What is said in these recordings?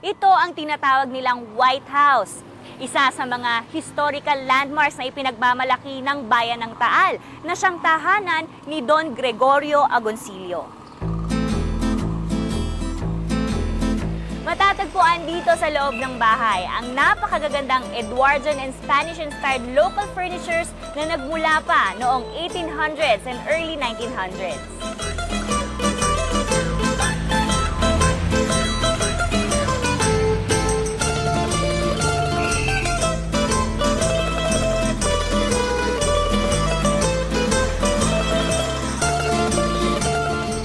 Ito ang tinatawag nilang White House. Isa sa mga historical landmarks na ipinagmamalaki ng bayan ng Taal na siyang tahanan ni Don Gregorio Agoncillo. Matatagpuan dito sa loob ng bahay ang napakagagandang Edwardian and Spanish-inspired local furnitures na nagmula pa noong 1800s and early 1900s.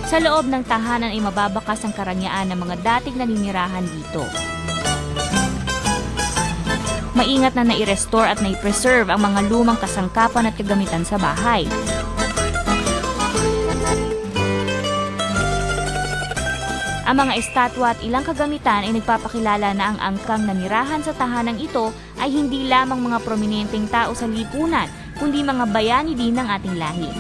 Sa loob ng tahanan ay mababakas ang karangyaan ng mga dating naninirahan dito. Maingat na nai-restore at nai-preserve ang mga lumang kasangkapan at kagamitan sa bahay. Ang mga estatwa at ilang kagamitan ay nagpapakilala na ang angkang nanirahan sa tahanang ito ay hindi lamang mga prominenteng tao sa lipunan, kundi mga bayani din ng ating lahi.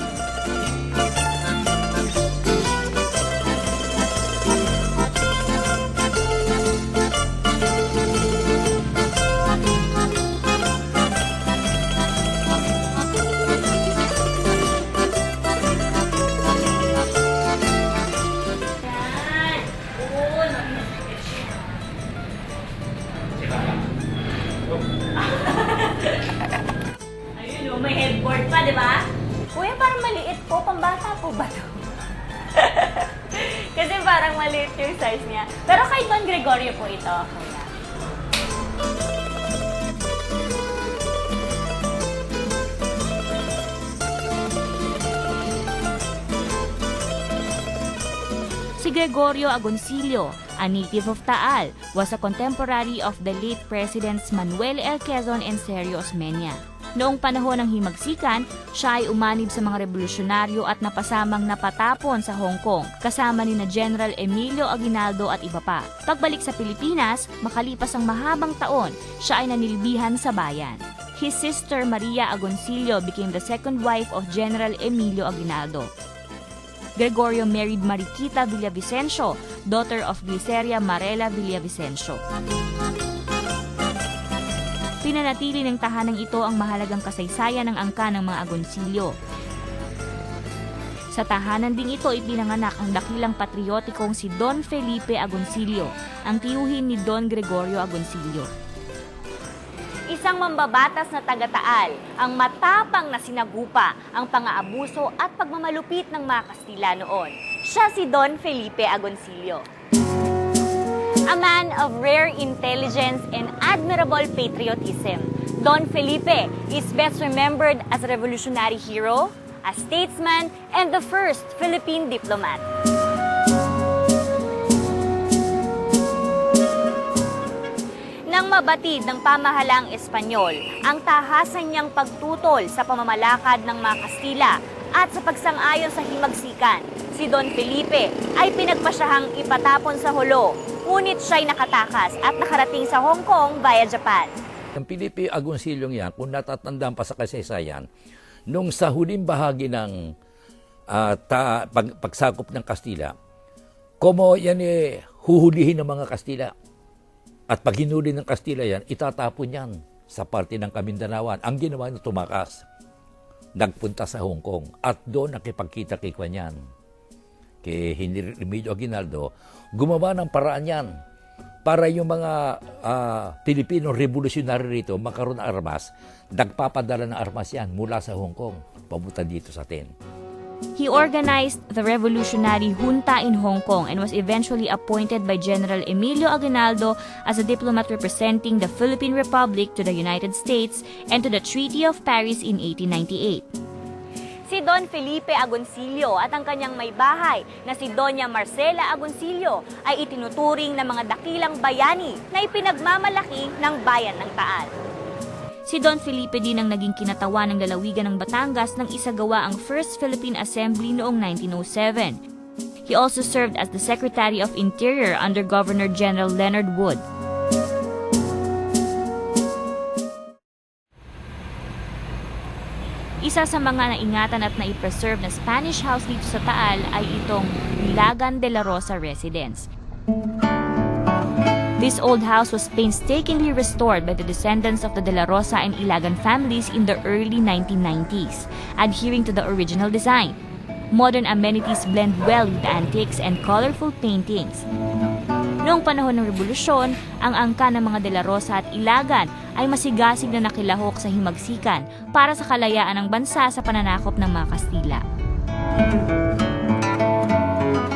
Ayun o, may headboard pa, di ba? Kuya, parang maliit po. Pambata po ba to? Kasi parang maliit yung size niya. Pero kay Don Gregorio po ito, kuya. Si Gregorio Agoncillo, a native of Taal, was a contemporary of the late Presidents Manuel L. Quezon and Sergio Osmeña. Noong panahon ng himagsikan, siya ay umanib sa mga revolusyonaryo at napasamang napatapon sa Hong Kong, kasama ni na General Emilio Aguinaldo at iba pa. Pagbalik sa Pilipinas, makalipas ang mahabang taon, siya ay nanilbihan sa bayan. His sister Maria Agoncillo became the second wife of General Emilio Aguinaldo. Gregorio married Mariquita Villavicencio, daughter of Gliceria Marela Villavicencio. Pinanatili ng tahanang ito ang mahalagang kasaysayan ng angka ng mga Agoncillo. Sa tahanan ding ito ipinanganak ang dakilang patriotikong si Don Felipe Agoncillo, ang tiyuhin ni Don Gregorio Agoncillo. Isang mambabatas na taga-Taal, ang matapang na sinagupa ang pang-aabuso at pagmamalupit ng mga Kastila noon. Siya si Don Felipe Agoncillo. A man of rare intelligence and admirable patriotism, Don Felipe is best remembered as a revolutionary hero, a statesman, and the first Philippine diplomat. Nang mabatid ng pamahalaang Espanyol ang tahasan niyang pagtutol sa pamamalakad ng mga Kastila at sa pagsang-ayon sa himagsikan, si Don Felipe ay pinagpasyahang ipatapon sa hulo, ngunit siya'y nakatakas at nakarating sa Hong Kong via Japan. Ang Felipe Agoncillo yan, kung natatandaan pa sa kasaysayan, nung sa huling bahagi ng pagsakop ng Kastila, como yan huhulihin ng mga Kastila. At pag hinuli ng Kastila yan, itatapon yan sa parte ng Kamindanawan. Ang ginawa niya, tumakas. Nagpunta sa Hong Kong. At doon nakipagkita kay Kwanyan, kay Emilio Aguinaldo, gumawa ng paraan yan para yung mga Pilipino revolutionary rito magkaroon ng armas. Nagpapadala ng armas yan mula sa Hong Kong, papunta dito sa atin. He organized the revolutionary junta in Hong Kong and was eventually appointed by General Emilio Aguinaldo as a diplomat representing the Philippine Republic to the United States and to the Treaty of Paris in 1898. Si Don Felipe Agoncillo at ang kanyang may bahay na si Doña Marcela Agoncillo ay itinuturing na mga dakilang bayani na ipinagmamalaki ng bayan ng Taal. Si Don Felipe din ang naging kinatawan ng lalawigan ng Batangas nang isagawa ang First Philippine Assembly noong 1907. He also served as the Secretary of Interior under Governor General Leonard Wood. Isa sa mga naingatan at naipreserve na Spanish house dito sa Taal ay itong Nilagan de la Rosa Residence. This old house was painstakingly restored by the descendants of the De La Rosa and Ilagan families in the early 1990s, adhering to the original design. Modern amenities blend well with antiques and colorful paintings. Noong panahon ng Rebolusyon, ang angka ng mga De La Rosa at Ilagan ay masigasig na nakilahok sa himagsikan para sa kalayaan ng bansa sa pananakop ng mga Kastila.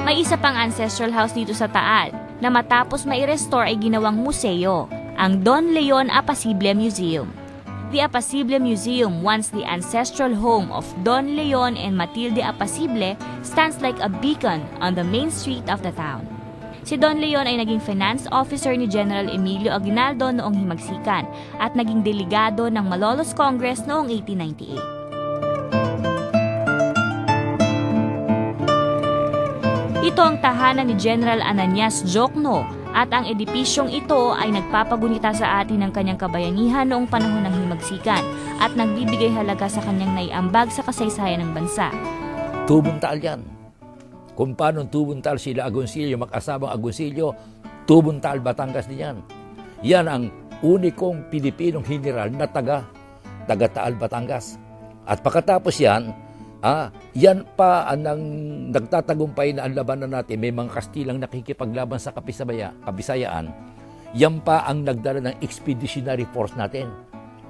May isa pang ancestral house dito sa Taal na matapos mai-restore ay ginawang museo, ang Don Leon Apacible Museum. The Apacible Museum, once the ancestral home of Don Leon and Matilde Apacible, stands like a beacon on the main street of the town. Si Don Leon ay naging finance officer ni General Emilio Aguinaldo noong himagsikan at naging delegado ng Malolos Congress noong 1898. Ito ang tahanan ni General Ananias Jokno at ang edipisyong ito ay nagpapagunita sa atin ng kanyang kabayanihan noong panahon ng himagsikan at nagbibigay halaga sa kanyang naiambag sa kasaysayan ng bansa. Tubong Taal yan. Kung paano Tubong Taal sila Agoncillo, mag-asabang Agoncillo, Tubong Taal Batangas din yan. Yan ang unikong Pilipinong general na taga Taal Batangas. At pagkatapos yan, yan pa ang nagtatagumpay na ang labanan natin. May mga Kastilang nakikipaglaban sa Kabisayaan. Yan pa ang nagdala ng expeditionary force natin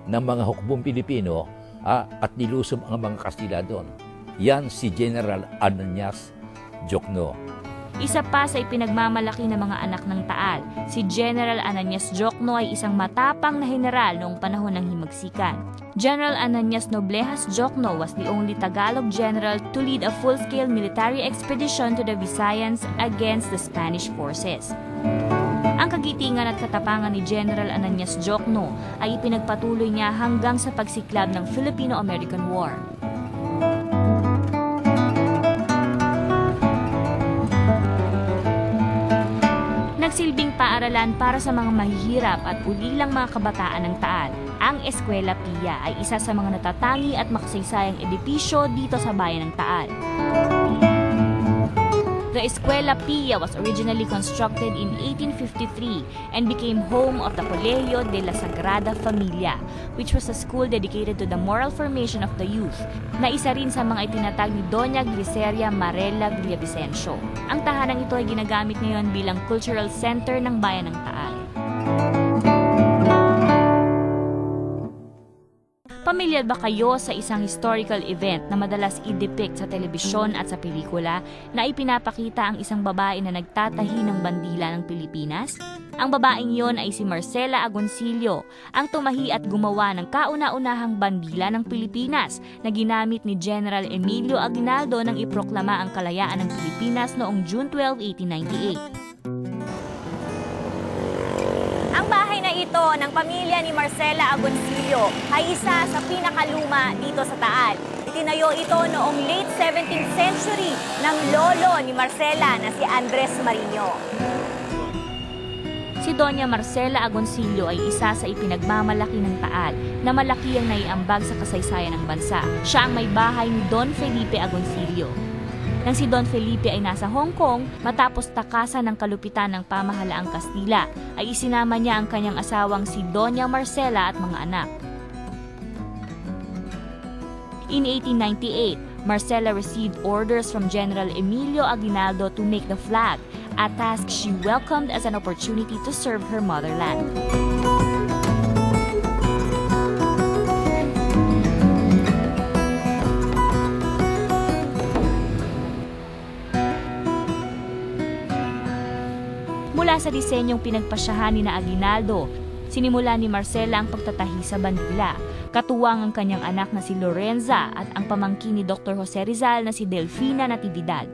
ng mga hukbong Pilipino at nilusob ang mga Kastila doon. Yan si General Ananias Jokno. Isa pa sa ipinagmamalaki ng mga anak ng Taal, si General Ananias Jokno ay isang matapang na general noong panahon ng himagsikan. General Ananias Noblejas Jokno was the only Tagalog general to lead a full-scale military expedition to the Visayas against the Spanish forces. Ang kagitingan at katapangan ni General Ananias Jokno ay ipinagpatuloy niya hanggang sa pagsiklab ng Filipino-American War. Nagsilbing paaralan para sa mga mahihirap at ulilang mga kabataan ng Taal. Ang Eskwela Pia ay isa sa mga natatangi at makasaysayang edipisyo dito sa bayan ng Taal. The Eskwela Pia was originally constructed in 1853 and became home of the Colegio de la Sagrada Familia, which was a school dedicated to the moral formation of the youth, na isa rin sa mga itinatag ni Doña Gliceria Marela Villavicencio. Ang tahanang ito ay ginagamit ngayon bilang cultural center ng bayan ng Taal. Pamilyar ba kayo sa isang historical event na madalas i-depict sa telebisyon at sa pelikula na ipinapakita ang isang babae na nagtatahi ng bandila ng Pilipinas? Ang babaeng iyon ay si Marcela Agoncillo, ang tumahi at gumawa ng kauna-unahang bandila ng Pilipinas na ginamit ni General Emilio Aguinaldo nang iproklama ang kalayaan ng Pilipinas noong June 12, 1898. Ang bahay na ito ng pamilya ni Marcela Agoncillo ay isa sa pinakaluma dito sa Taal. Itinayo ito noong late 17th century ng lolo ni Marcela na si Andres Marino. Si Doña Marcela Agoncillo ay isa sa ipinagmamalaki ng Taal na malaki ang naiambag sa kasaysayan ng bansa. Siya ang may bahay ni Don Felipe Agoncillo. Nang si Don Felipe ay nasa Hong Kong, matapos takasan ng kalupitan ng pamahalaang Kastila, ay isinama niya ang kanyang asawang si Doña Marcela at mga anak. In 1898, Marcela received orders from General Emilio Aguinaldo to make the flag, a task she welcomed as an opportunity to serve her motherland. Mula sa disenyong pinagpasyahan ni Aguinaldo, sinimula ni Marcela ang pagtatahi sa bandila, katuwang ang kanyang anak na si Lorenza at ang pamangkin ni Dr. Jose Rizal na si Delfina Natividad.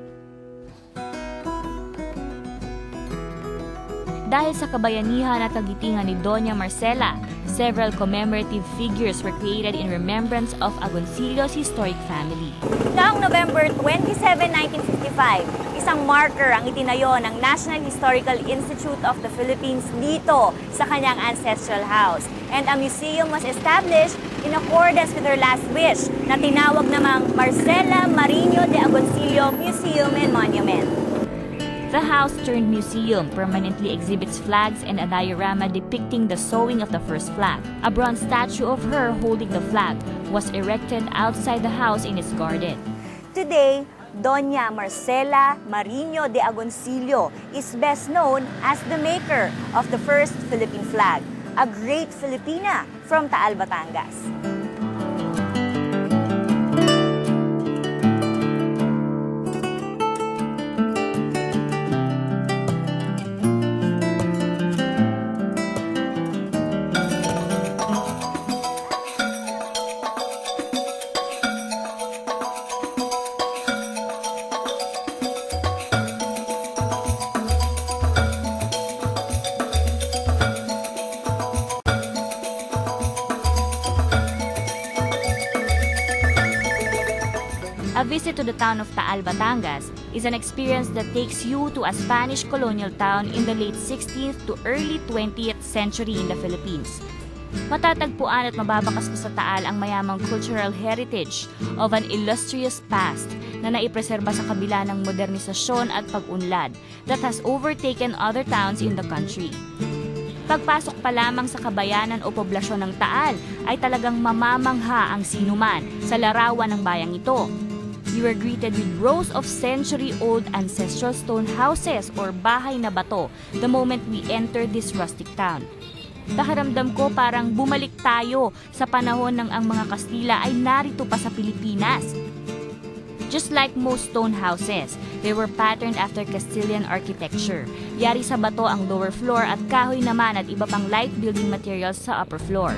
Dahil sa kabayanihan at kagitingan ni Doña Marcela, several commemorative figures were created in remembrance of Agoncillo's historic family. Noong November 27, 1955, isang marker ang itinayo ng National Historical Institute of the Philippines dito sa kanyang ancestral house. And a museum was established in accordance with her last wish na tinawag namang Marcela Marino de Agoncillo Museum and Monument. The house-turned-museum permanently exhibits flags and a diorama depicting the sewing of the first flag. A bronze statue of her holding the flag was erected outside the house in its garden. Today, Doña Marcela Marino de Agoncillo is best known as the maker of the first Philippine flag, a great Filipina from Taal, Batangas. A visit to the town of Taal, Batangas is an experience that takes you to a Spanish colonial town in the late 16th to early 20th century in the Philippines. Matatagpuan at mababakas mo sa Taal ang mayamang cultural heritage of an illustrious past na naipreserba sa kabila ng modernisasyon at pag-unlad that has overtaken other towns in the country. Pagpasok pa lamang sa kabayanan o poblasyon ng Taal ay talagang mamamangha ang sinuman sa larawan ng bayang ito. You are greeted with rows of century-old ancestral stone houses or bahay na bato the moment we enter this rustic town. Pakiramdam ko parang bumalik tayo sa panahon ng ang mga Kastila ay narito pa sa Pilipinas. Just like most stone houses, they were patterned after Castilian architecture. Yari sa bato ang lower floor at kahoy naman at iba pang light building materials sa upper floor.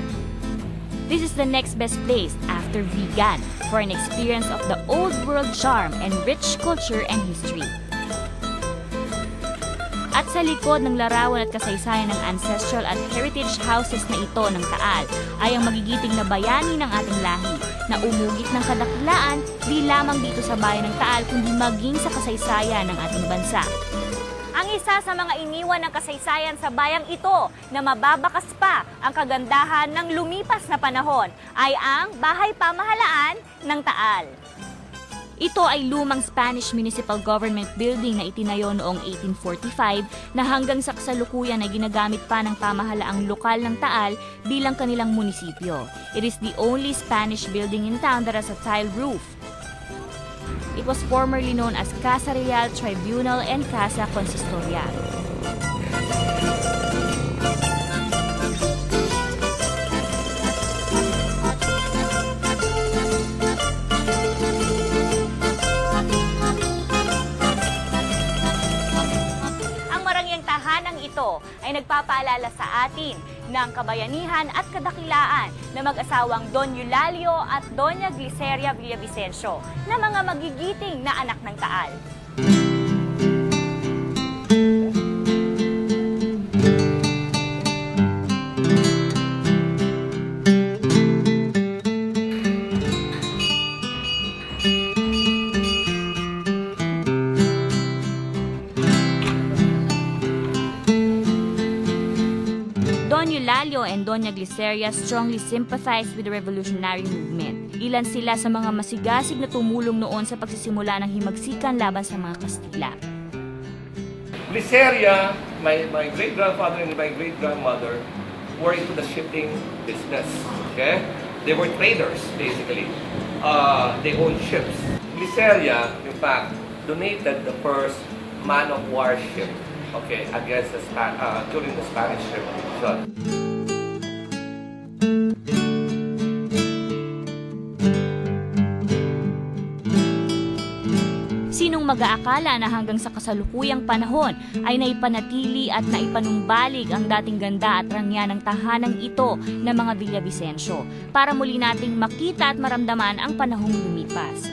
This is the next best place after Vigan for an experience of the old world charm and rich culture and history. At sa likod ng larawan at kasaysayan ng ancestral at heritage houses na ito ng Taal ay ang magigiting na bayani ng ating lahi na umugit ng kadakilaan di lamang dito sa bayan ng Taal kundi maging sa kasaysayan ng ating bansa. Ang isa sa mga iniwan ng kasaysayan sa bayang ito na mababakas pa ang kagandahan ng lumipas na panahon ay ang Bahay Pamahalaan ng Taal. Ito ay lumang Spanish municipal government building na itinayo noong 1845 na hanggang sa kasalukuyan ay ginagamit pa ng pamahalaang lokal ng Taal bilang kanilang munisipyo. It is the only Spanish building in town that has a tile roof. It was formerly known as Casa Real Tribunal and Casa Consistorial. Ang marangyang tahanang ito ay nagpapaalala sa atin ng kabayanihan at kadakilaan na mag-asawang Don Eulalio at Doña Gliceria Villavicencio na mga magigiting na anak ng Taal. Don Eulalio and Doña Gliceria strongly sympathized with the revolutionary movement. Ilan sila sa mga masigasig na tumulong noon sa pagsisimula ng himagsikan laban sa mga Kastila. Gliceria, my great-grandfather and my great-grandmother were into the shipping business. Okay? They were traders, basically. They owned ships. Gliceria, in fact, donated the first man-of-war ship, okay, against during the Spanish Revolution. Sinong mag-aakala na hanggang sa kasalukuyang panahon ay naipanatili at naipanumbalik ang dating ganda at rangya ng tahanang ito ng mga Villavicencio para muli nating makita at maramdaman ang panahong lumipas.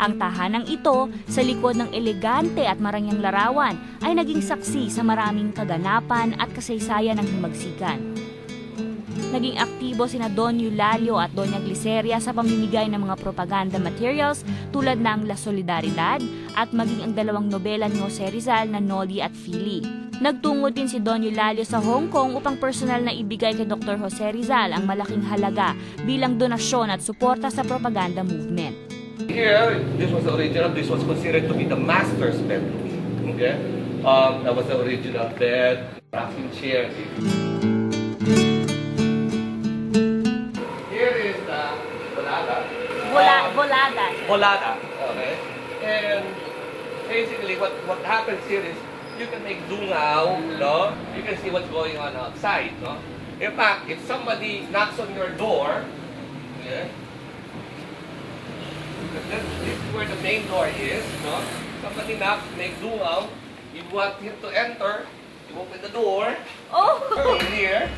Ang tahanang ito, sa likod ng elegante at marangyang larawan, ay naging saksi sa maraming kaganapan at kasaysayan ng himagsikan. Naging aktibo sina Don Eulalio at Doña Gliceria sa pamimigay ng mga propaganda materials tulad ng La Solidaridad at maging ang dalawang nobela ni Jose Rizal na Noli at Fili. Nagtungo din si Don Eulalio sa Hong Kong upang personal na ibigay kay Dr. Jose Rizal ang malaking halaga bilang donasyon at suporta sa propaganda movement. Here, this was the original. This was considered to be the master's bedroom. Okay? That was the original bed, rocking chair. Here is the volada. Volada. Volada. Okay? And basically, what happens here is you can make dungaw, no? You can see what's going on outside, no? In fact, if somebody knocks on your door, okay, this is where the main door is, no? Somebody knocks, make dungaw, you want him to enter, you open the door, Oh! here,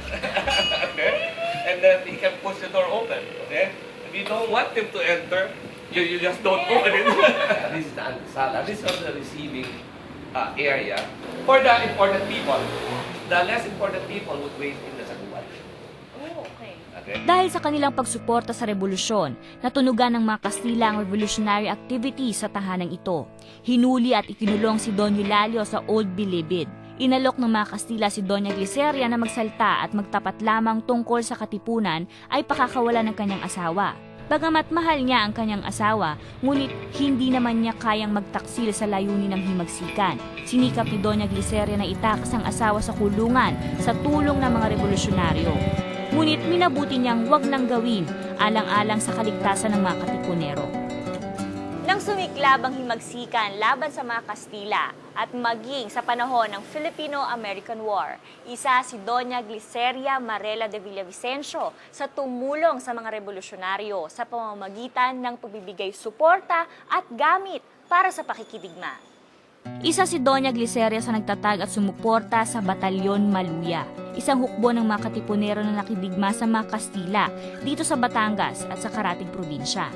okay? And then he can push the door open, okay? If you don't want him to enter, you just don't open it. This is the antesala. This is the receiving area. For the important people, the less important people would wait in the saguan. Oh, okay. Okay? Dahil sa kanilang pagsuporta sa revolusyon, natunugan ng mga Kastila ang revolutionary activity sa tahanang ito. Hinuli at ikinulong si Don Eulalio sa Old Bilibid. Inalok ng mga Kastila si Doña Gliceria na magsalta at magtapat lamang tungkol sa katipunan ay pakakawalan ng kanyang asawa. Bagamat mahal niya ang kanyang asawa, ngunit hindi naman niya kayang magtaksil sa layunin ng himagsikan. Sinikap ni Doña Gliceria na itakas ang asawa sa kulungan sa tulong ng mga revolusyonaryo. Ngunit minabuti niyang wag nang gawin alang-alang sa kaligtasan ng mga katipunero. Nang sumiklab ang himagsikan laban sa mga Kastila at maging sa panahon ng Filipino-American War, isa si Doña Gliceria Marela de Villavicencio sa tumulong sa mga revolusyonaryo sa pamamagitan ng pagbibigay suporta at gamit para sa pakikidigma. Isa si Doña Gliceria sa nagtatag at sumuporta sa Batalyon Maluya, isang hukbo ng mga katipunero na nakidigma sa mga Kastila dito sa Batangas at sa Karatig Probinsya.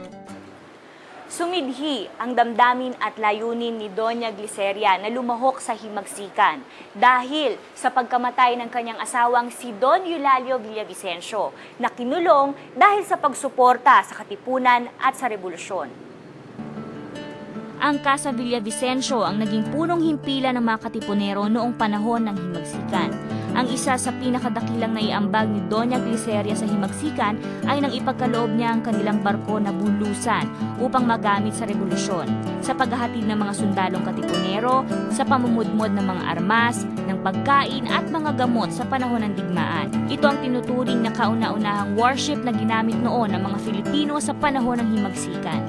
Sumidhi ang damdamin at layunin ni Doña Gliceria na lumahok sa himagsikan dahil sa pagkamatay ng kanyang asawang si Don Eulalio Villavicencio na kinulong dahil sa pagsuporta sa katipunan at sa revolusyon. Ang Casa Villavicencio ang naging punong himpilan ng mga katipunero noong panahon ng himagsikan. Ang isa sa pinakadakilang naiambag ni Doña Gliceria sa himagsikan ay nang ipagkaloob niya ang kanilang barko na bulusan upang magamit sa revolusyon, sa paghahatid ng mga sundalong katipunero, sa pamumudmod ng mga armas, ng pagkain at mga gamot sa panahon ng digmaan. Ito ang tinuturing na kauna-unahang warship na ginamit noon ng mga Filipino sa panahon ng himagsikan.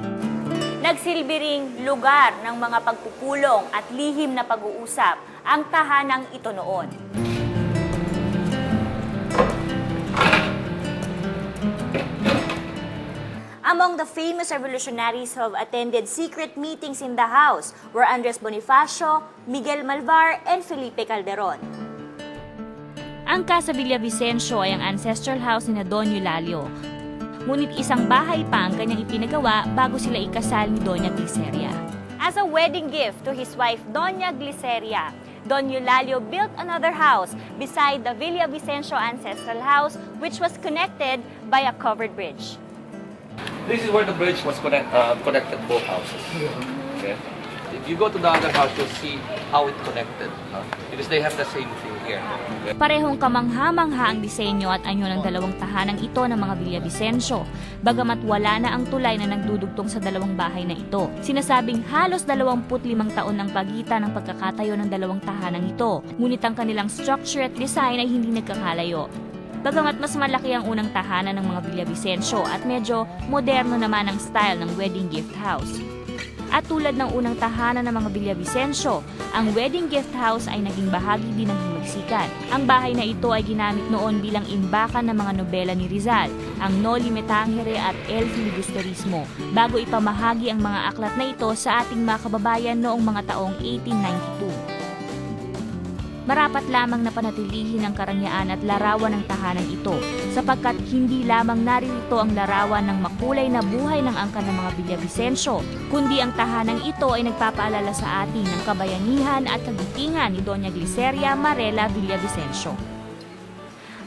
Nagsilbi ring lugar ng mga pagpupulong at lihim na pag-uusap ang tahanang ito noon. Among the famous revolutionaries who have attended secret meetings in the house were Andres Bonifacio, Miguel Malvar, and Felipe Calderon. Ang Casa Villavicencio ay ang ancestral house ni Don Eulalio. Ngunit isang bahay pa ang kanyang ipinagawa bago sila ikasal ni Doña Gliceria. As a wedding gift to his wife Doña Gliceria, Don Eulalio built another house beside the Villavicencio ancestral house, which was connected by a covered bridge. This is where the bridge was connected both houses. Okay? If you go to the other house, you'll see how it connected. Because they have the same thing here. Okay? Parehong kamangha-mangha ang disenyo at anyo ng dalawang tahanang ito ng mga Villavicencio, bagamat wala na ang tulay na nagdudugtong sa dalawang bahay na ito. Sinasabing halos 25 taon ang pagitan ng pagkakatayo ng dalawang tahanang ito, ngunit ang kanilang structure at design ay hindi nagkakalayo. Bagamat mas malaki ang unang tahanan ng mga Villavicencio at medyo moderno naman ang style ng wedding gift house. At tulad ng unang tahanan ng mga Villavicencio, ang wedding gift house ay naging bahagi din ng himagsikan. Ang bahay na ito ay ginamit noon bilang imbakan ng mga nobela ni Rizal, ang Noli Me Tangere at El Filibusterismo, bago ipamahagi ang mga aklat na ito sa ating mga kababayan noong mga taong 1892. Marapat lamang na panatilihin ang karangyaan at larawan ng tahanan ito sapagkat hindi lamang naririto ang larawan ng makulay na buhay ng angkan ng mga Villavicencio, kundi ang tahanang ito ay nagpapaalala sa atin ng kabayanihan at kagitingan ni Doña Gliceria Marela Villavicencio.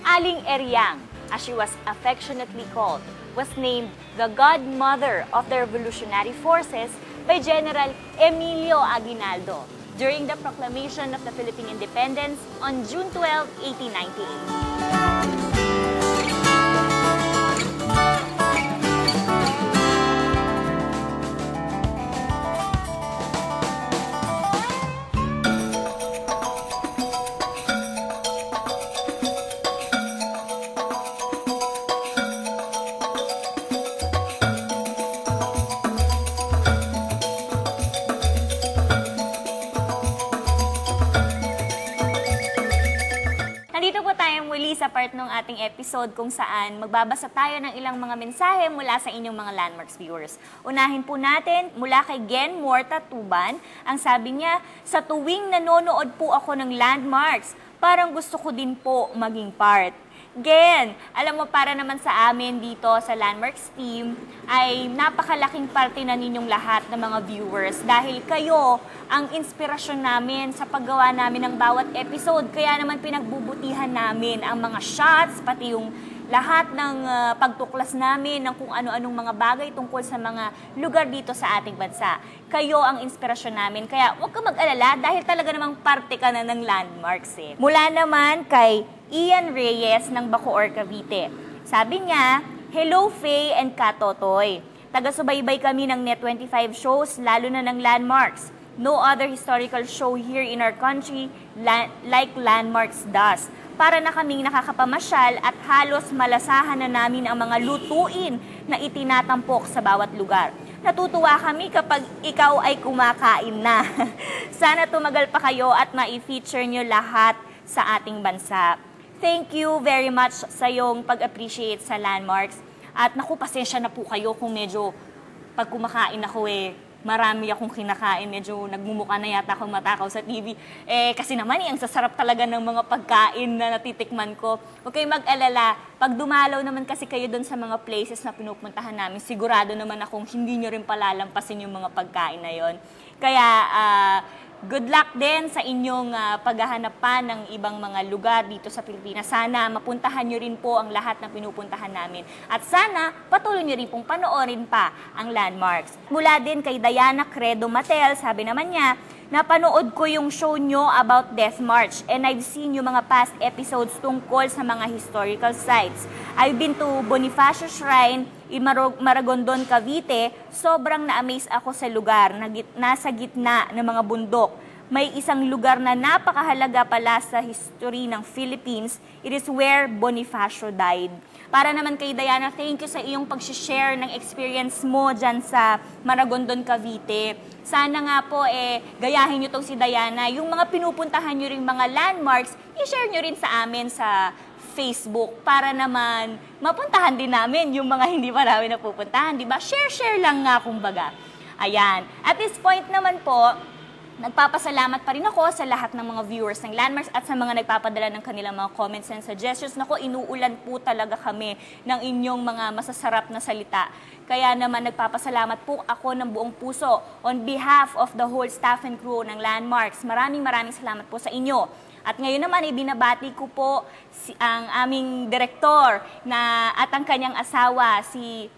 Aling Eriang, as she was affectionately called, was named the godmother of the revolutionary forces by General Emilio Aguinaldo. during the proclamation of the Philippine independence on June 12, 1898. Nandito po tayo muli sa part ng ating episode kung saan magbabasa tayo ng ilang mga mensahe mula sa inyong mga Landmarks viewers. Unahin po natin mula kay Gen Morta Tuban. Ang sabi niya, sa tuwing nanonood po ako ng Landmarks, parang gusto ko din po maging part. Gen, alam mo para naman sa amin dito sa Landmarks team ay napakalaking parte na ninyong lahat ng mga viewers dahil kayo ang inspirasyon namin sa paggawa namin ng bawat episode. Kaya naman pinagbubutihan namin ang mga shots, pati yung lahat ng pagtuklas namin ng kung ano-anong mga bagay tungkol sa mga lugar dito sa ating bansa. Kayo ang inspirasyon namin, kaya huwag ka mag-alala dahil talaga namang parte ka na ng Landmarks eh. Mula naman kay Ian Reyes ng Bacoor, Cavite. Sabi niya, hello Faye and Katotoy. Taga-subaybay kami ng Net25 shows, lalo na ng Landmarks. No other historical show here in our country like Landmarks does. Para na kaming nakakapamasyal at halos malasahan na namin ang mga lutuin na itinatampok sa bawat lugar. Natutuwa kami kapag ikaw ay kumakain na. Sana tumagal pa kayo at ma-feature nyo lahat sa ating bansa. Thank you very much sa iyong pag-appreciate sa Landmarks. At naku, pasensya na po kayo kung medyo pag kumakain ako marami akong kinakain, medyo nagmumukha na yata akong matakaw sa TV. Kasi naman, ang sasarap talaga ng mga pagkain na natitikman ko. Huwag kayong mag-alala. Pag dumalaw naman kasi kayo doon sa mga places na pinupuntahan namin, sigurado naman akong hindi nyo rin palalampasin yung mga pagkain na yon. Kaya, good luck din sa inyong paghahanap pa ng ibang mga lugar dito sa Pilipinas. Sana mapuntahan nyo rin po ang lahat na pinupuntahan namin. At sana patuloy nyo rin pong panoorin pa ang Landmarks. Mula din kay Diana Credo Matel, sabi naman niya, napanood ko yung show nyo about Death March and I've seen yung mga past episodes tungkol sa mga historical sites. I've been to Bonifacio Shrine in Maragondon, Cavite. Sobrang na-amaze ako sa lugar na nasa gitna ng mga bundok. May isang lugar na napakahalaga pala sa history ng Philippines. It is where Bonifacio died. Para naman kay Diana, thank you sa iyong pag-share ng experience mo dyan sa Maragondon, Cavite. Sana nga po, gayahin nyo tong si Diana. Yung mga pinupuntahan nyo ring mga landmarks, i-share nyo rin sa amin sa Facebook para naman mapuntahan din namin yung mga hindi pa namin napupuntahan, di ba? Share lang nga kumbaga. Ayan. At this point naman po, nagpapasalamat pa rin ako sa lahat ng mga viewers ng Landmarks at sa mga nagpapadala ng kanilang mga comments and suggestions. Naku, inuulan po talaga kami ng inyong mga masasarap na salita. Kaya naman nagpapasalamat po ako ng buong puso on behalf of the whole staff and crew ng Landmarks. Maraming salamat po sa inyo. At ngayon naman, ibinabati ko po ang aming direktor at ang kanyang asawa, si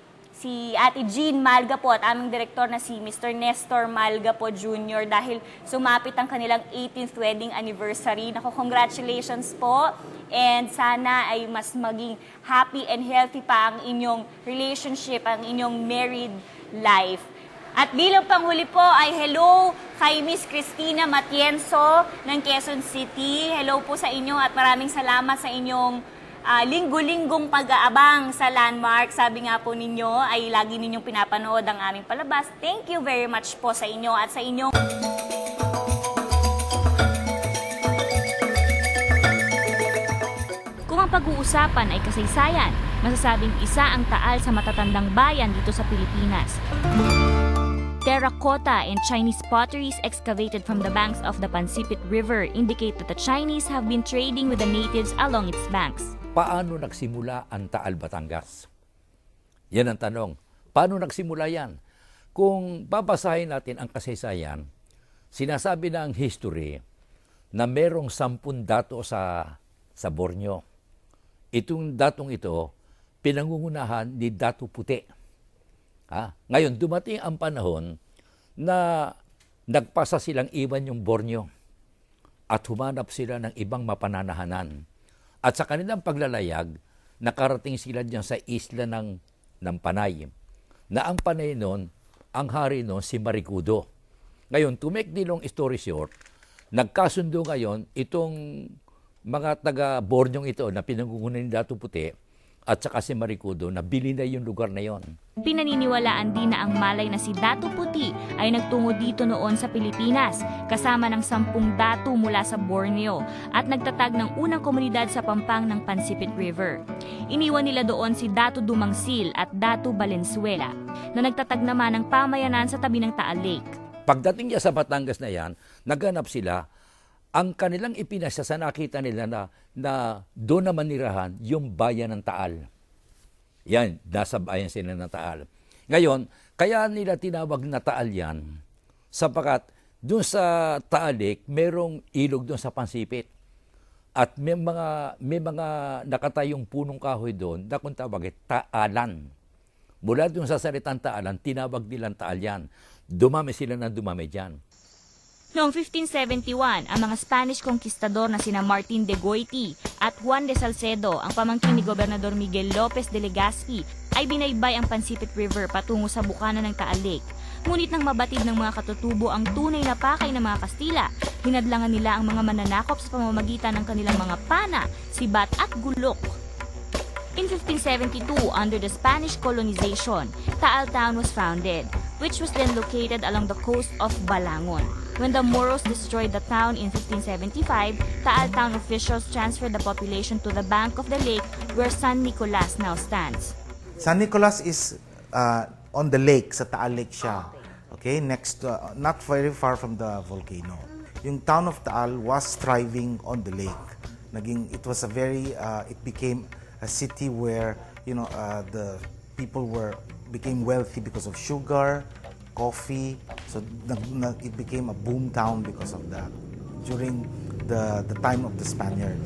Ate Jean Malga po, at aming direktor na si Mr. Nestor Malga po Jr. dahil sumapit ang kanilang 18th wedding anniversary. Naku, congratulations po. And sana ay mas maging happy and healthy pa ang inyong relationship, ang inyong married life. At bilang panghuli po ay hello kay Miss Cristina Matienzo ng Quezon City. Hello po sa inyo at maraming salamat sa inyong linggo-linggong pag-aabang sa Landmark. Sabi nga po ninyo ay lagi ninyong pinapanood ang aming palabas. Thank you very much po sa inyo at sa inyong... Kung ang pag-uusapan ay kasaysayan, masasabing isa ang taal sa matatandang bayan dito sa Pilipinas. Terracotta and Chinese potteries excavated from the banks of the Pansipit River indicate that the Chinese have been trading with the natives along its banks. Paano nagsimula ang Taal, Batangas? Yan ang tanong. Paano nagsimula yan? Kung babasahin natin ang kasaysayan, sinasabi na ang history na merong 10 dato sa Borneo. Itong datong ito, pinangungunahan ni Dato Puti. Ngayon, dumating ang panahon na nagpasa silang iwan yung Borneo at humanap sila ng ibang mapananahanan. At sa kanilang paglalayag, nakarating sila diyan sa isla ng Panay. Na ang Panay noon, ang hari noon si Marikudo. Ngayon, to make the long story short, nagkasundo ngayon itong mga taga-Borneo ito na pinangungunan ni Dato' Puti at saka si Marikudo na bili na yung lugar na yon. Pinaniniwalaan din na ang malay na si Dato' Puti ay nagtungo dito noon sa Pilipinas kasama ng 10 dato mula sa Borneo at nagtatag ng unang komunidad sa pampang ng Pansipit River. Iniwan nila doon si Dato' Dumangsil at Dato' Valenzuela na nagtatag naman ng pamayanan sa tabi ng Taal Lake. Pagdating niya sa Batangas na yan, naghanap sila. Ang kanilang ipinasa sa nakita nila na doon naman nirahan yung bayan ng Taal. Yan, nasa bayan sila ng Taal. Ngayon, kaya nila tinawag na Taal yan, sapagat doon sa Taal Lake, merong ilog doon sa Pansipit. At may mga nakatayong punong kahoy doon na kung tawag Taalan. Mula doon sa salitang Taalan, tinawag nilang Taal yan. Dumami sila ng dumami dyan. Noong 1571, ang mga Spanish conquistador na sina Martin de Goiti at Juan de Salcedo, ang pamangkin ni Gobernador Miguel Lopez de Legazpi, ay binaybay ang Pansipit River patungo sa bukana ng Taal Lake. Ngunit nang mabatid ng mga katutubo ang tunay na pakay ng mga Kastila, hinadlangan nila ang mga mananakop sa pamamagitan ng kanilang mga pana, sibat at gulok. In 1572, under the Spanish colonization, Taal Town was founded, which was then located along the coast of Balangon. When the Moros destroyed the town in 1575, Taal Town officials transferred the population to the bank of the lake where San Nicolas now stands. San Nicolas is on the lake, sa Taal Lake siya. Okay, next, not very far from the volcano. Yung town of Taal was thriving on the lake. It was a very, it became a city where, the people became wealthy because of sugar, coffee, so it became a boom town because of that during the time of the Spaniards.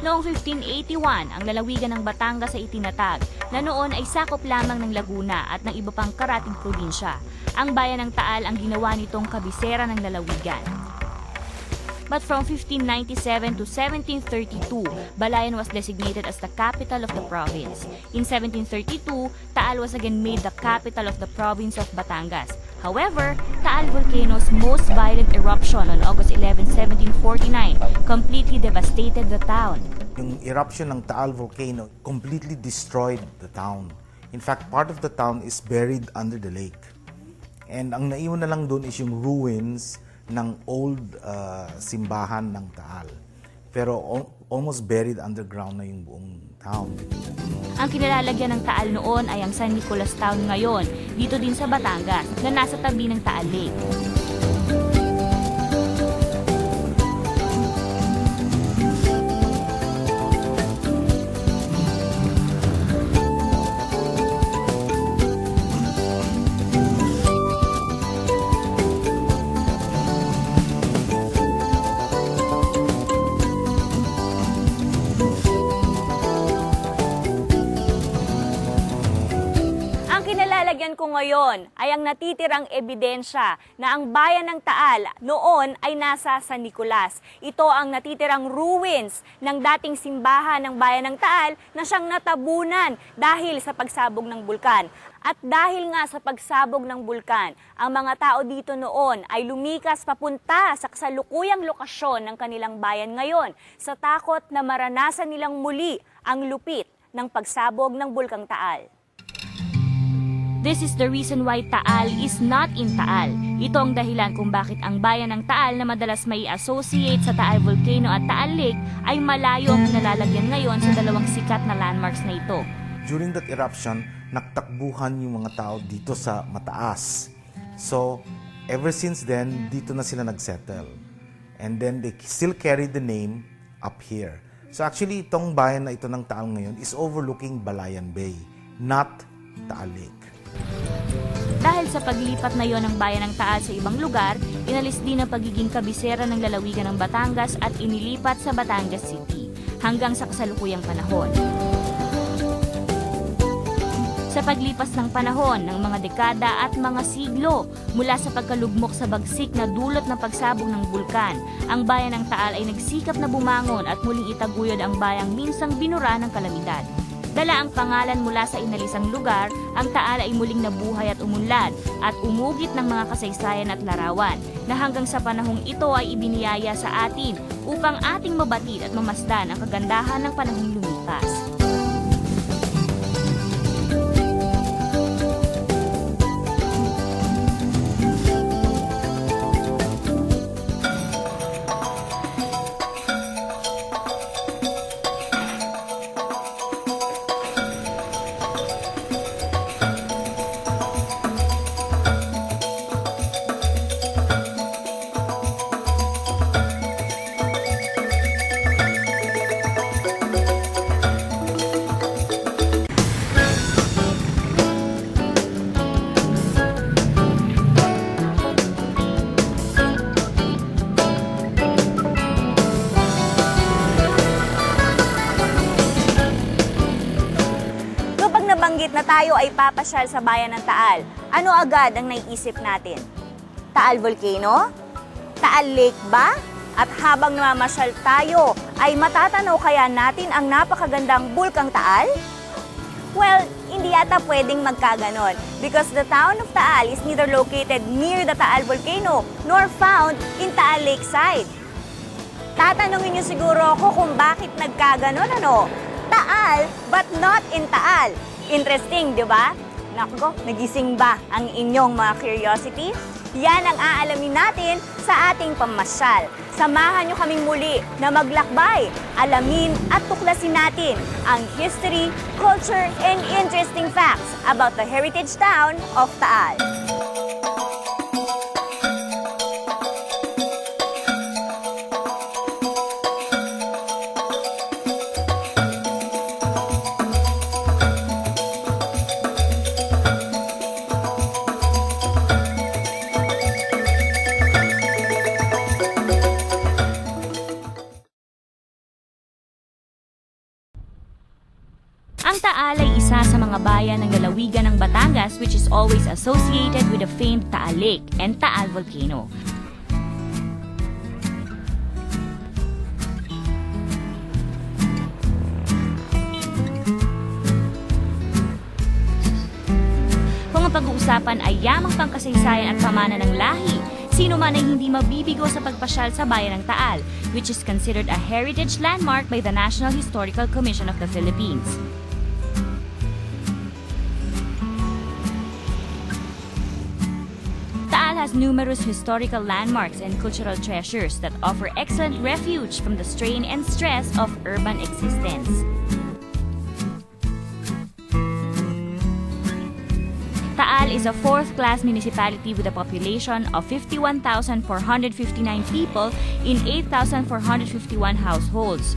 Noong 1581, ang lalawigan ng Batangas ay itinatag na noon ay sakop lamang ng Laguna at ng iba pang karatig probinsya. Ang bayan ng Taal ang ginawa nitong kabisera ng lalawigan. But from 1597 to 1732, Balayan was designated as the capital of the province. In 1732, Taal was again made the capital of the province of Batangas. However, Taal volcano's most violent eruption on August 11, 1749 completely devastated the town. Yung eruption ng Taal volcano completely destroyed the town. In fact, part of the town is buried under the lake. And ang naiwan na lang doon is yung ruins ng old simbahan ng Taal. Pero almost buried underground na yung buong town. Ang kinalalagyan ng Taal noon ay ang San Nicolas Town ngayon, dito din sa Batangas, na nasa tabi ng Taal Lake. Lalagyan ko ngayon ay ang natitirang ebidensya na ang bayan ng Taal noon ay nasa San Nicolas. Ito ang natitirang ruins ng dating simbahan ng bayan ng Taal na siyang natabunan dahil sa pagsabog ng bulkan. At dahil nga sa pagsabog ng bulkan, ang mga tao dito noon ay lumikas papunta sa kasalukuyang lokasyon ng kanilang bayan ngayon sa takot na maranasan nilang muli ang lupit ng pagsabog ng bulkang Taal. This is the reason why Taal is not in Taal. Ito ang dahilan kung bakit ang bayan ng Taal na madalas may associate sa Taal Volcano at Taal Lake ay malayo ang nalalagyan ngayon sa dalawang sikat na landmarks na ito. During that eruption, nagtakbuhan yung mga tao dito sa mataas. So, ever since then, dito na sila nagsettle. And then they still carry the name up here. So actually, itong bayan na ito ng Taal ngayon is overlooking Balayan Bay, not Taal Lake. Dahil sa paglipat na yon ng bayan ng Taal sa ibang lugar, inalis din ang pagiging kabisera ng lalawigan ng Batangas at inilipat sa Batangas City hanggang sa kasalukuyang panahon. Sa Sa paglipas ng panahon ng mga dekada at mga siglo, mula sa pagkalugmok sa bagsik na dulot ng pagsabog ng bulkan, ang bayan ng Taal ay nagsikap na bumangon at muling itaguyod ang bayang minsang binura ng kalamidad. Dala ang pangalan mula sa inalisang lugar, ang Taal ay muling nabuhay at umunlad at umugit ng mga kasaysayan at larawan na hanggang sa panahong ito ay ibiniyaya sa atin upang ating mabatid at mamasdan ang kagandahan ng panahong lumipas. Nabanggit na tayo ay papasyal sa bayan ng Taal, ano agad ang naiisip natin? Taal Volcano? Taal Lake ba? At habang namamasyal tayo, ay matatanaw kaya natin ang napakagandang bulkang Taal? Well, hindi yata pwedeng magkaganon because the town of Taal is neither located near the Taal Volcano nor found in Taal Lakeside. Tatanungin niyo siguro ako kung bakit nagkaganon, ano? Taal but not in Taal. Interesting, di ba? Naku, nagising ba ang inyong mga curiosity? Yan ang aalamin natin sa ating pamasyal. Samahan nyo kaming muli na maglakbay, alamin at tuklasin natin ang history, culture, and interesting facts about the heritage town of Taal. Ang Taal ay isa sa mga bayan ng lalawigan ng Batangas which is always associated with the famed Taal Lake and Taal Volcano. Kung ang pag-uusapan ay yamang pangkasaysayan at pamana ng lahi, sino man ay hindi mabibigo sa pagpasyal sa bayan ng Taal, which is considered a heritage landmark by the National Historical Commission of the Philippines. Taal has numerous historical landmarks and cultural treasures that offer excellent refuge from the strain and stress of urban existence. Taal is a fourth-class municipality with a population of 51,459 people in 8,451 households.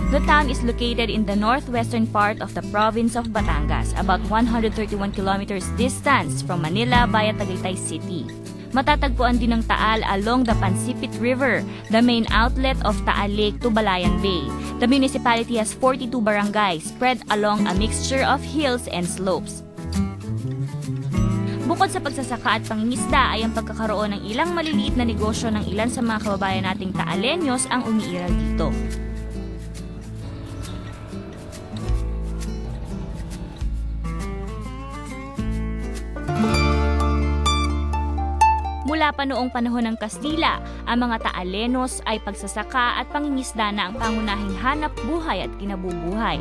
The town is located in the northwestern part of the province of Batangas, about 131 kilometers distance from Manila via Tagaytay City. Matatagpuan din ng Taal along the Pansipit River, the main outlet of Taal Lake to Balayan Bay. The municipality has 42 barangays spread along a mixture of hills and slopes. Bukod sa pagsasaka at pangingisda ay ang pagkakaroon ng ilang maliliit na negosyo ng ilan sa mga kababayan nating Taalenyos ang umiiral dito. Mula pa noong panahon ng Kastila, ang mga Taalenos ay pagsasaka at pangingisda na ang pangunahing hanap buhay at kinabubuhay.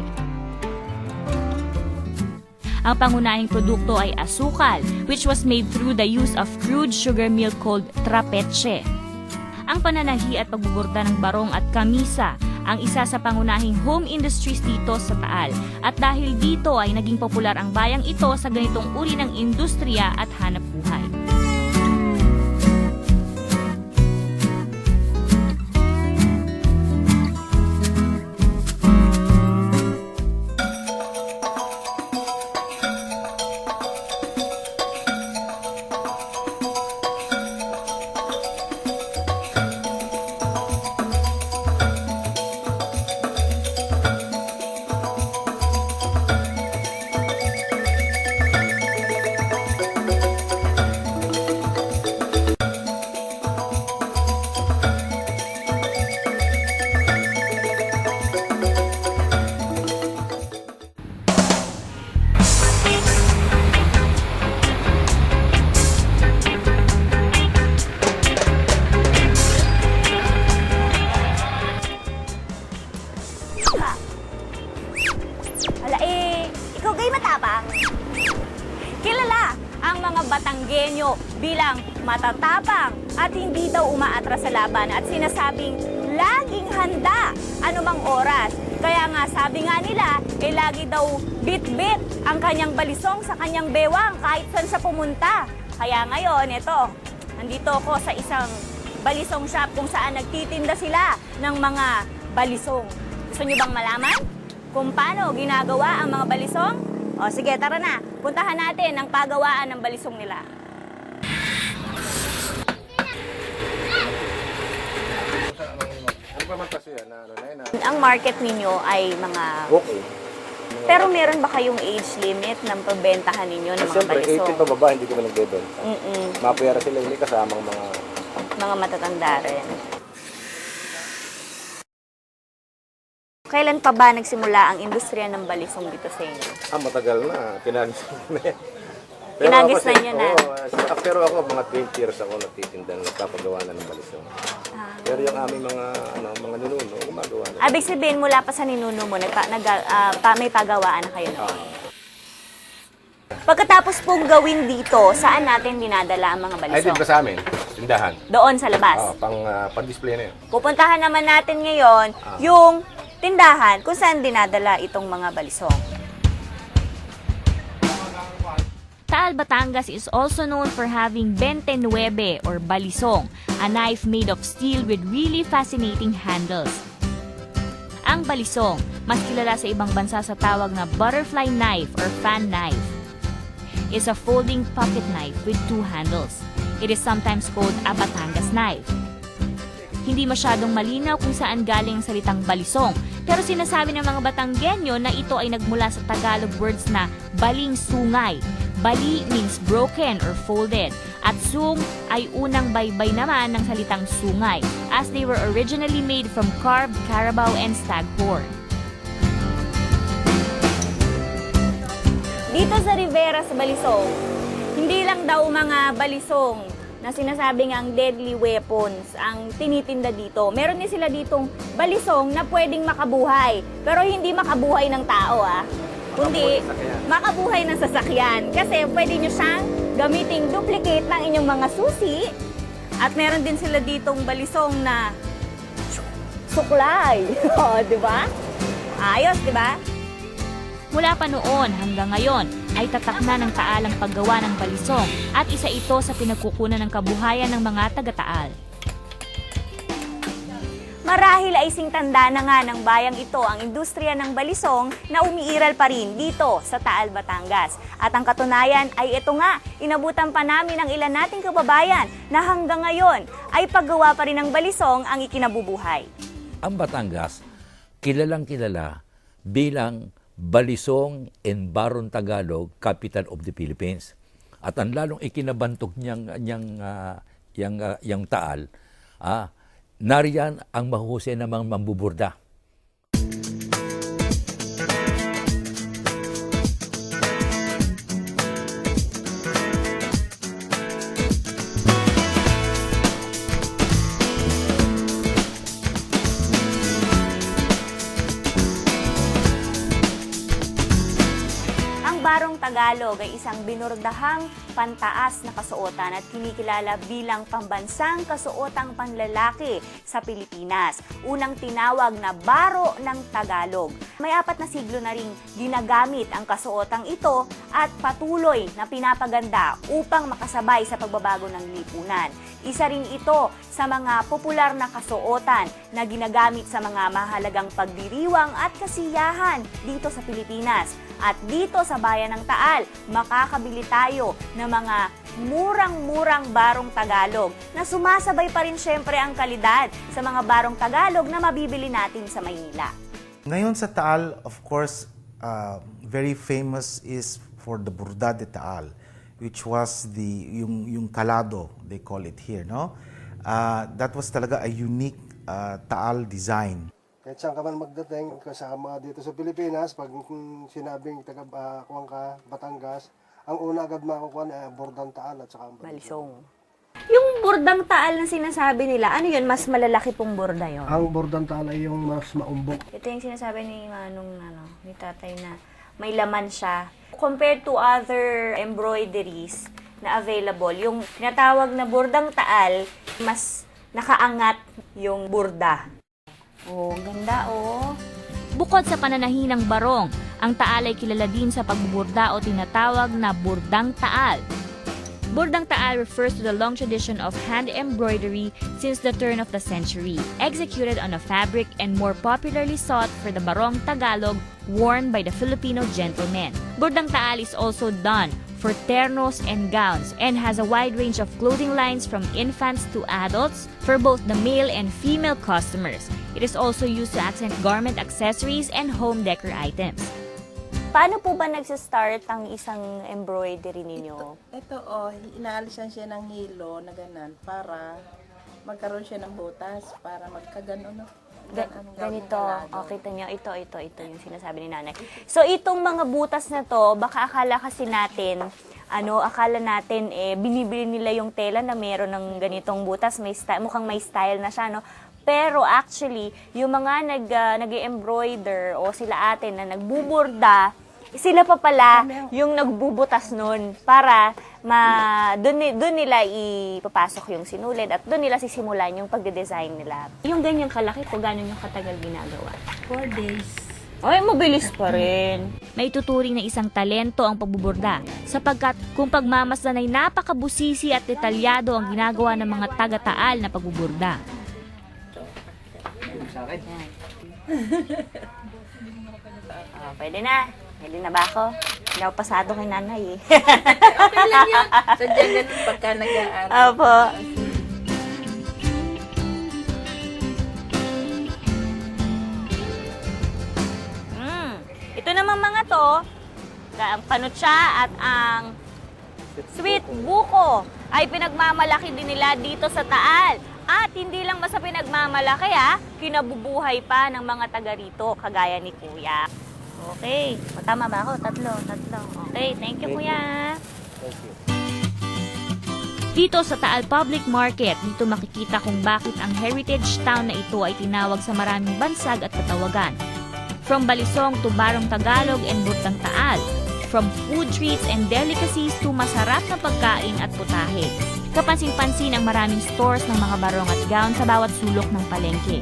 Ang pangunahing produkto ay asukal, which was made through the use of crude sugar milk called trapeche. Ang pananahi at pagbuburda ng barong at kamisa ang isa sa pangunahing home industries dito sa Taal. At dahil dito ay naging popular ang bayang ito sa ganitong uri ng industriya at hanap buhay. Batanggenyo bilang matatapang at hindi daw umaatras sa laban at sinasabing laging handa anumang oras. Kaya nga sabi nga nila, lagi daw bit-bit ang kanyang balisong sa kanyang bewang kahit saan siya pumunta. Kaya ngayon, ito, nandito ako sa isang balisong shop kung saan nagtitinda sila ng mga balisong. Gusto niyo bang malaman kung paano ginagawa ang mga balisong? O sige, tara na. Puntahan natin ang pagawaan ng balisong nila. Ang market ninyo ay mga... Okay. Pero meron ba kayong age limit ng pagbentahan ninyo ng mga Siyempre, balisong? 18 pa baba, hindi ko na nagbebenta. Mapuyara sila, hindi kasamang Mga matatanda rin. Kailan pa ba nagsimula ang industriya ng balisong dito sa inyo? matagal na. Tinagis na yan. Tinagis na niyo na? Pero ako, mga 20 years ako nagtitinda, nagpapagawa na ng balisong. Pero yung aming mga ninuno, gumagawa na. Ibig sabihin, mula pa sa ninuno mo, may pagawaan na kayo noon. Pagkatapos pong gawin dito, saan natin dinadala ang mga Ay, balisong? dito sa amin, tindahan. Doon sa labas. Pang-display na yun. Pupuntahan naman natin ngayon yung tindahan kung saan dinadala itong mga balisong. Taal, Batangas is also known for having 29 or balisong, a knife made of steel with really fascinating handles. Ang balisong, mas kilala sa ibang bansa sa tawag na butterfly knife or fan knife, is a folding pocket knife with two handles. It is sometimes called a Batangas knife. Hindi masyadong malinaw kung saan galing ang salitang balisong, pero sinasabi ng mga Batanggenyo na ito ay nagmula sa Tagalog words na baling sungay. Bali means broken or folded, at sung ay unang baybay naman ng salitang sungay, as they were originally made from carved carabao and stag horn. Dito sa Rivera sa Balisong, hindi lang daw mga balisong na sinasabing ang deadly weapons ang tinitinda dito. Meron din sila ditong balisong na pwedeng makabuhay, pero hindi makabuhay ng tao kundi makabuhay ng sasakyan. Kasi pwede nyo siyang gamiting duplicate ng inyong mga susi. At meron din sila ditong balisong na suklay. O, di ba? Ayos, di ba? Mula pa noon hanggang ngayon ay tatak na ng Taal ang paggawa ng balisong at isa ito sa pinagkukunan ng kabuhayan ng mga taga-Taal. Marahil ay singtanda na nga ng bayang ito ang industriya ng balisong na umiiral pa rin dito sa Taal, Batangas. At ang katunayan ay ito nga, inabutan pa namin ang ilan nating kababayan na hanggang ngayon ay paggawa pa rin ng balisong ang ikinabubuhay. Ang Batangas, kilalang kilala bilang Balisong and Baron Tagalog, capital of the Philippines. At ang lalong ikinabantog niyang Taal, nariyan ang mahusay namang mambuburda. Barong Tagalog ay isang binurdahang pantaas na kasuotan at kinikilala bilang pambansang kasuotang panlalaki sa Pilipinas. Unang tinawag na Baro ng Tagalog. May 4 na siglo na ring ginagamit ang kasuotang ito at patuloy na pinapaganda upang makasabay sa pagbabago ng lipunan. Isa rin ito sa mga popular na kasuotan na ginagamit sa mga mahalagang pagdiriwang at kasiyahan dito sa Pilipinas. At dito sa bayan ng Taal, makakabili tayo ng mga murang-murang barong Tagalog na sumasabay pa rin syempre ang kalidad sa mga barong Tagalog na mabibili natin sa Maynila. Ngayon sa Taal, of course, very famous is for the Burda de Taal, which was yung kalado, they call it here, no? That was talaga a unique Taal design. Kahit saan ka man magdating, kasama dito sa Pilipinas, pag sinabing kuwang ka, Batangas, ang una agad makukuha na Burdang Taal at saka Balisong. Yung burdang Taal na sinasabi nila, ano yun? Mas malalaki pong burda yun? Ang Burdang Taal ay yung mas maumbok. Ito yung sinasabi ni Manong, ni tatay na may laman siya. Compared to other embroideries, na available. Yung tinatawag na burdang taal, mas nakaangat yung burda. Oh, ganda oh. Bukod sa pananahinang barong, ang taal ay kilala din sa pagbuburda o tinatawag na burdang taal. Burdang taal refers to the long tradition of hand embroidery since the turn of the century, executed on a fabric and more popularly sought for the barong Tagalog worn by the Filipino gentlemen. Burdang taal is also done for ternos and gowns and has a wide range of clothing lines from infants to adults for both the male and female customers. It is also used to accent garment accessories and home decor items. Paano po ba nagsistart ang isang embroidery ninyo? Ito inaalisan siya ng hilo na ganan para magkaroon siya ng butas para magkagano no. Ganito. Okay, kita nyo. Ito yung sinasabi ni nanay. So, itong mga butas na to, baka akala kasi natin, akala natin, binibili nila yung tela na meron ng ganitong butas, mukhang may style na siya, no? Pero actually, yung mga nag-embroider o sila atin na nagbuburda, sila pa pala yung nagbubutas nun para doon nila ipapasok yung sinulid at doon nila sisimulan yung pagde-design nila. Yung ganyang kalaki po, gano'n yung katagal ginagawa? 4 days. Ay, mabilis pa rin. May tuturing na isang talento ang pagbuburda sapagkat kung pagmamasdan ay napakabusisi at detalyado ang ginagawa ng mga taga-taal na pagbuburda. Pwede na. Pwede na ba ako? Hindi ako pasado kay nanay eh. Okay lang yun. Sadyang ganun pagka nag-aaral. Opo. Ito naman mga to, ang panutsa at ang sweet buko ay pinagmamalaki din nila dito sa Taal. At hindi lang basta pinagmamalaki kinabubuhay pa ng mga taga rito, kagaya ni Kuya. Okay. Tama ba ako? Tatlo. Okay, thank you, Kuya. Thank you. Dito sa Taal Public Market, dito makikita kung bakit ang heritage town na ito ay tinawag sa maraming bansag at katawagan. From Balisong to Barong Tagalog and Burdang Taal, from food treats and delicacies to masarap na pagkain at putahe. Kapansin-pansin ang maraming stores ng mga barong at gown sa bawat sulok ng palengke.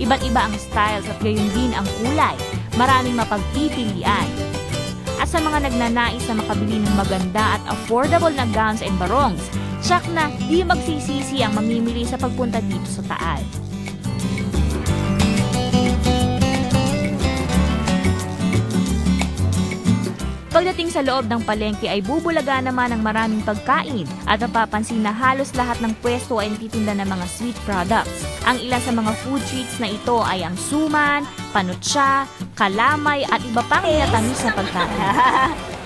Iba't iba ang styles at gayon din ang kulay. Maraming mapagpipilian. At sa mga nagnanais na makabili ng maganda at affordable na gowns and barongs, tsak na di magsisisi ang mamimili sa pagpunta dito sa Taal. Pagdating sa loob ng palengke ay bubulaga naman ng maraming pagkain at mapapansin na halos lahat ng pwesto ay nagtitinda ng mga sweet products. Ang ilan sa mga food treats na ito ay ang suman, panutsa, kalamay at iba pang minatamis na pagkain.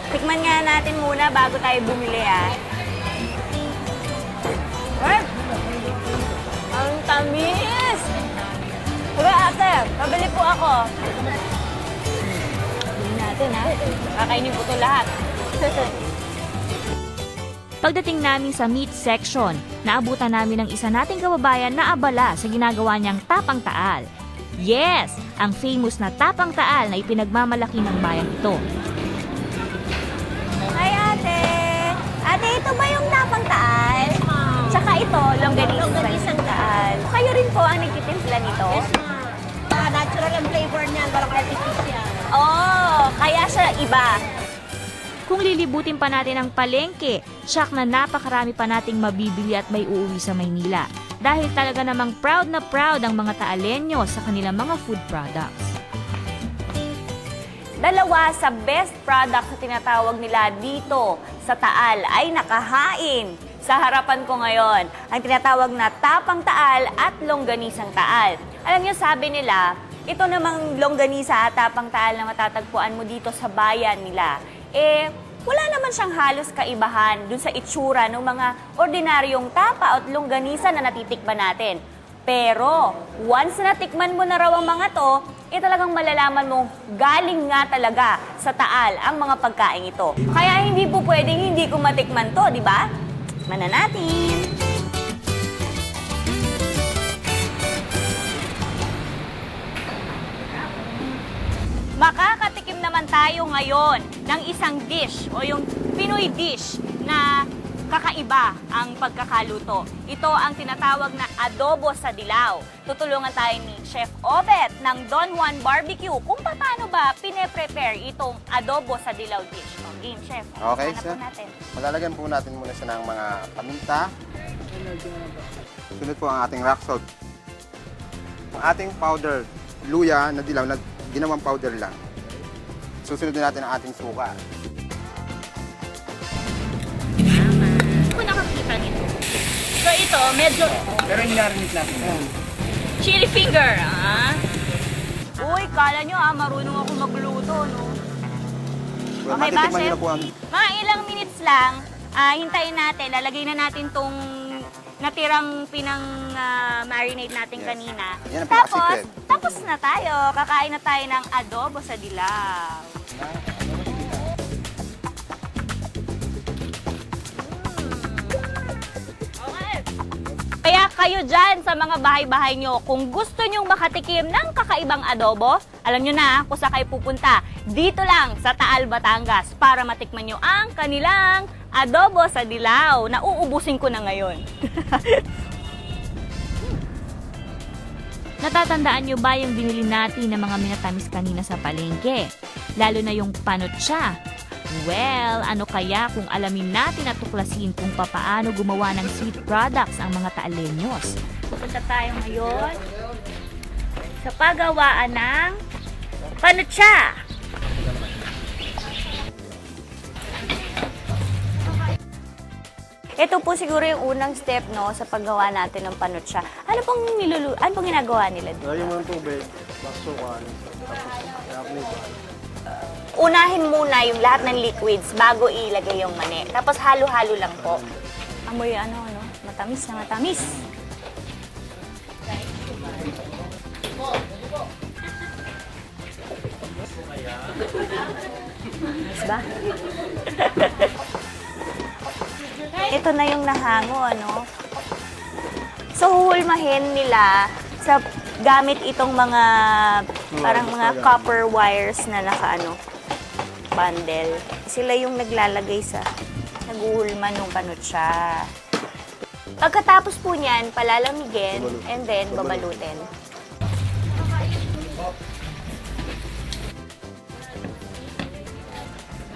Tikman nga natin muna bago tayo bumili Ay! Ang tamis! Sige ate, pabili po ako. Kakainin ko ito lahat. Pagdating namin sa meat section, naabutan namin ng isa nating kababayan na abala sa ginagawa niyang tapang taal. Yes, ang famous na tapang taal na ipinagmamalaki ng bayang ito. Hi ate! Ate, ito ba yung tapang taal? Tsaka ito, longganisang taal. Kayo rin po ang nagtitimpla nito? Yes, ma'am. Natural ang flavor niyan, walang artificial. Oh, kaya siya iba. Kung lilibutin pa natin ang palengke, tsak na napakarami pa nating mabibili at may uuwi sa Maynila. Dahil talaga namang proud na proud ang mga Taalenyo sa kanilang mga food products. Dalawa sa best product na tinatawag nila dito sa Taal ay nakahain sa harapan ko ngayon. Ang tinatawag na tapang Taal at longganisang Taal. Alam niyo, sabi nila, ito namang longganisa at tapang Taal na matatagpuan mo dito sa bayan nila. Wala naman siyang halos kaibahan dun sa itsura ng mga ordinaryong tapa at longganisa na natitikman natin. Pero, once na natikman mo na raw ang mga to, talagang malalaman mo galing nga talaga sa Taal ang mga pagkain ito. Kaya hindi po pwedeng hindi ko matikman to, di ba? Tikman na natin. Makakatikim naman tayo ngayon ng isang dish o yung Pinoy dish na kakaiba ang pagkakaluto. Ito ang tinatawag na adobo sa dilaw. Tutulungan tayo ni Chef Obet ng Don Juan Barbecue kung paano ba pine-prepare itong adobo sa dilaw dish. O, game, Chef. Okay, Hanap sir. po natin. Maglalagyan po natin muna siya ng mga paminta. Sunod po ang ating rock salt. Ang ating powder, luya na dilaw, na ginawang powder lang. Susunod na natin ang ating suka. Ako nakakita nito. So ito, medyo Pero hindi narinig natin. chili finger, ah. Uy, kala nyo marunong ako magluto, no? Okay ba, Matitikman niyo Chef? na po ang... Mga ilang minutes lang, hintayin natin, lalagay na natin tong natirang marinate natin Yes. kanina. Yan ang Tapos, pinaka-secret. tapos na tayo. Kakain na tayo ng adobo sa dilaw. Okay. Kaya kayo dyan sa mga bahay-bahay nyo, kung gusto nyong makatikim ng kakaibang adobo, alam nyo na kung saan kayo pupunta. Dito lang sa Taal, Batangas para matikman nyo ang kanilang adobo sa dilaw na uubusin ko na ngayon. Natatandaan nyo ba yung binili natin ng mga minatamis kanina sa palengke? Lalo na yung panotsa. Well, ano kaya kung alamin natin at tuklasin kung papaano gumawa ng sweet products ang mga Taaleños? Pupunta tayo ngayon sa paggawaan ng panutsa. Ito po siguro yung unang step, no, sa paggawa natin ng panutsa. Ano pong ginagawa nila dito? Lagyan mo ng tubig, baksukan, tapos i-apply. Unahin muna yung lahat ng liquids bago ilagay yung mani. Tapos halo-halo lang po. Amoy matamis na matamis. Nice ba? Ito na yung nahango, ano? So, huhulmahin nila sa gamit itong mga parang mga copper wires na bundle. Sila yung naglalagay sa naguhulman ng panutsa. Pagkatapos po niyan, palalamigin and then babalutin.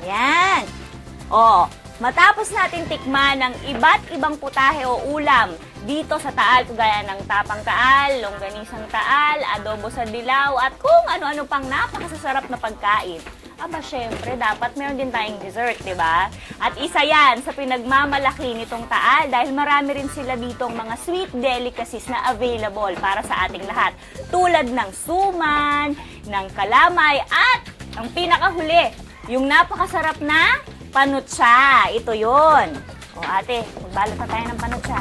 Yan! O, matapos natin tikman ng iba't ibang putahe o ulam dito sa Taal, kagaya ng tapang Taal, longganisang Taal, adobo sa dilaw, at kung ano-ano pang napakasasarap na pagkain. Aba, syempre, dapat meron din tayong dessert, di ba? At isa yan sa pinagmamalaki nitong Taal dahil marami rin sila ditong mga sweet delicacies na available para sa ating lahat. Tulad ng suman, ng kalamay, at ang pinakahuli, yung napakasarap na panutsa. Ito yon. O ate, magbalot na tayo ng panutsa.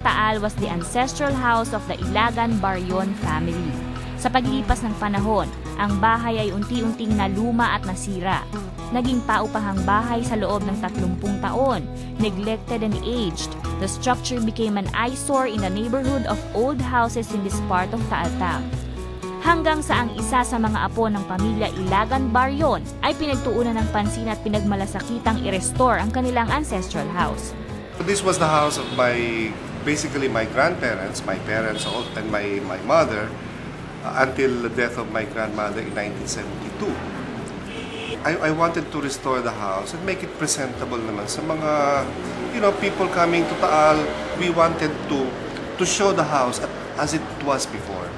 Taal was the ancestral house of the Ilagan Baryon family. Sa paglipas ng panahon, ang bahay ay unti-unting naluma at nasira. Naging paupahang bahay sa loob ng 30 taon, neglected and aged. The structure became an eyesore in the neighborhood of old houses in this part of Taal Town. Hanggang sa ang isa sa mga apo ng pamilya Ilagan Baryon ay pinagtuunan ng pansin at pinagmalasakitang i-restore ang kanilang ancestral house. This was the house of basically my grandparents, my parents and my mother until the death of my grandmother in 1972. I wanted to restore the house and make it presentable naman sa mga, people coming to Taal. We wanted to show the house as it was before.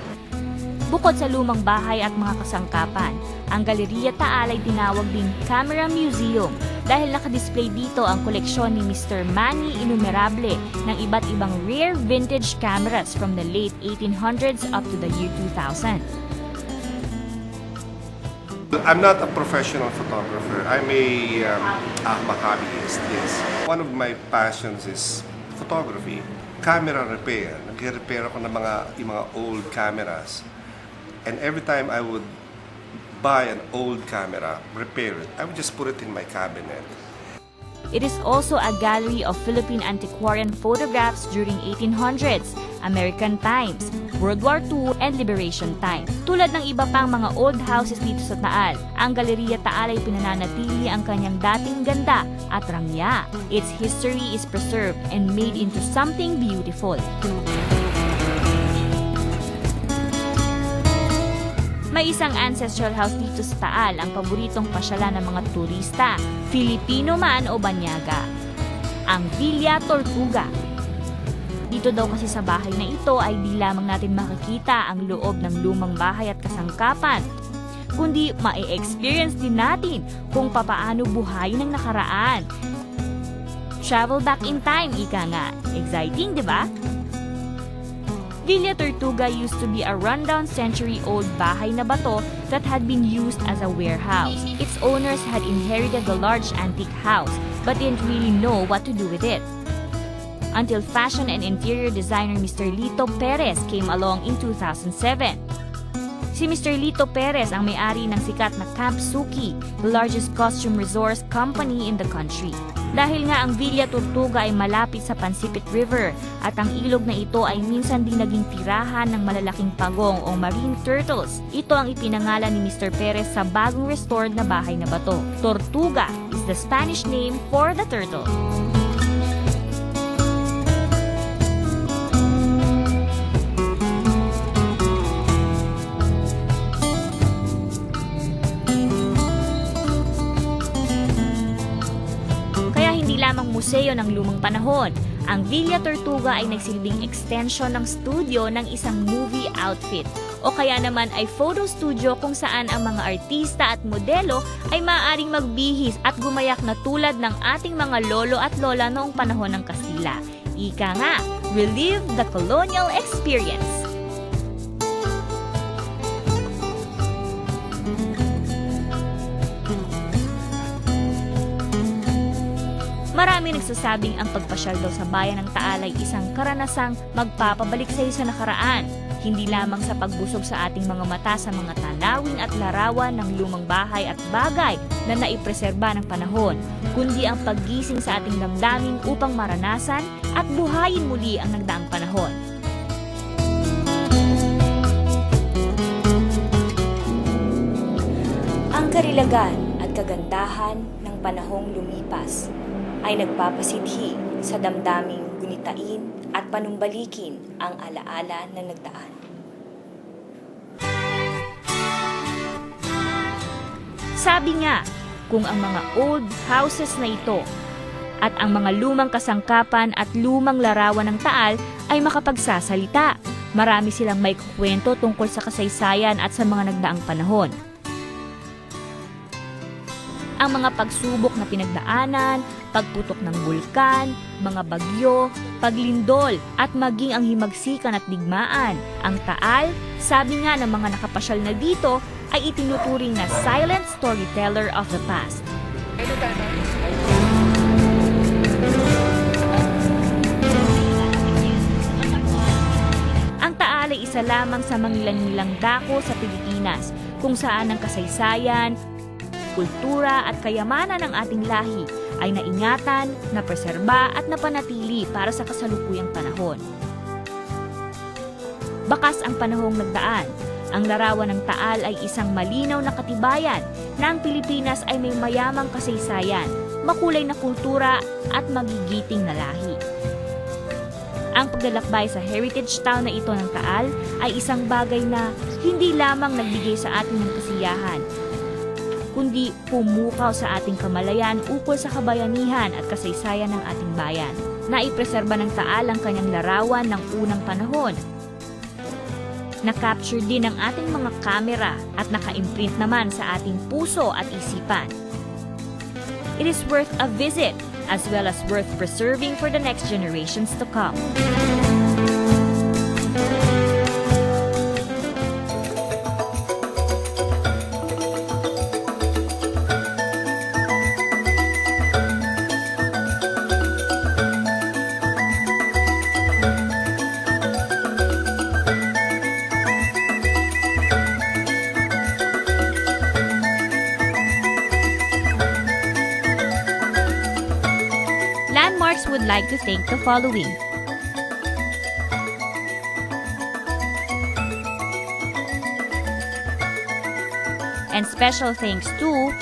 Bukod sa lumang bahay at mga kasangkapan, ang Galeriya Taal ay tinawag ding Camera Museum dahil nakadisplay dito ang koleksyon ni Mr. Manny Innumerable ng iba't ibang rare vintage cameras from the late 1800s up to the year 2000. I'm not a professional photographer. I'm a hobbyist, yes. One of my passions is photography. Camera repair. Nag-repair ako ng yung mga old cameras. And every time I would buy an old camera, repair it, I would just put it in my cabinet. It is also a gallery of Philippine antiquarian photographs during 1800s, American times, World War II, and Liberation time. Tulad ng iba pang mga old houses dito sa Taal, ang Galeriya Taal ay pinananatili ang kanyang dating ganda at rangya. Its history is preserved and made into something beautiful. May isang ancestral house dito sa Taal, ang paboritong pasyalan ng mga turista, Filipino man o Banyaga, ang Villa Tortuga. Dito daw kasi sa bahay na ito ay di lamang natin makikita ang loob ng lumang bahay at kasangkapan, kundi ma-experience din natin kung papaano buhay ng nakaraan. Travel back in time, ika nga. Exciting, di ba? Villa Tortuga used to be a rundown century-old bahay na bato that had been used as a warehouse. Its owners had inherited the large antique house but didn't really know what to do with it. Until fashion and interior designer Mr. Lito Perez came along in 2007. Si Mr. Lito Perez ang may-ari ng sikat na Camp Suki, the largest costume resource company in the country. Dahil nga ang Villa Tortuga ay malapit sa Pansipit River at ang ilog na ito ay minsan din naging tirahan ng malalaking pagong o marine turtles. Ito ang ipinangalan ni Mr. Perez sa bagong restored na bahay na bato. Tortuga is the Spanish name for the turtle. Lamang museo ng lumang panahon, ang Villa Tortuga ay nagsilbing extension ng studio ng isang movie outfit o kaya naman ay photo studio kung saan ang mga artista at modelo ay maaaring magbihis at gumayak na tulad ng ating mga lolo at lola noong panahon ng Kastila. Ika nga, relive the colonial experience. Marami nagsasabing ang pagpasyal daw sa bayan ng Taal ay isang karanasang magpapabalik sa iyo sa nakaraan. Hindi lamang sa pagbusog sa ating mga mata sa mga tanawin at larawan ng lumang bahay at bagay na naipreserba ng panahon, kundi ang paggising sa ating damdamin upang maranasan at buhayin muli ang nagdaang panahon. Ang karilagan at kagandahan ng panahong lumipas ay nagpapasidhi sa damdaming gunitain at panumbalikin ang alaala na nagdaan. Sabi nga, kung ang mga old houses na ito at ang mga lumang kasangkapan at lumang larawan ng Taal ay makapagsasalita, marami silang may kwento tungkol sa kasaysayan at sa mga nagdaang panahon. Ang mga pagsubok na pinagdaanan, pagputok ng bulkan, mga bagyo, paglindol, at maging ang himagsikan at digmaan. Ang Taal, sabi nga ng mga nakapasyal na dito, ay itinuturing na silent storyteller of the past. Ang Taal ay isa lamang sa mangilan-ngilang dako sa Pilipinas, kung saan ang kasaysayan, kultura at kayamanan ng ating lahi ay naingatan, napreserba at napanatili para sa kasalukuyang panahon. Bakas ang panahong nagdaan, ang larawan ng Taal ay isang malinaw na katibayan na ang Pilipinas ay may mayamang kasaysayan, makulay na kultura at magigiting na lahi. Ang paglalakbay sa heritage town na ito ng Taal ay isang bagay na hindi lamang nagbigay sa atin ng kasiyahan, kundi pumukaw sa ating kamalayan ukol sa kabayanihan at kasaysayan ng ating bayan. Naipreserba ng Taal ang kanyang larawan ng unang panahon. Na-capture din ng ating mga kamera at naka-imprint naman sa ating puso at isipan. it is worth a visit, as well as worth preserving for the next generations to come. Landmarks would like to thank the following. And special thanks to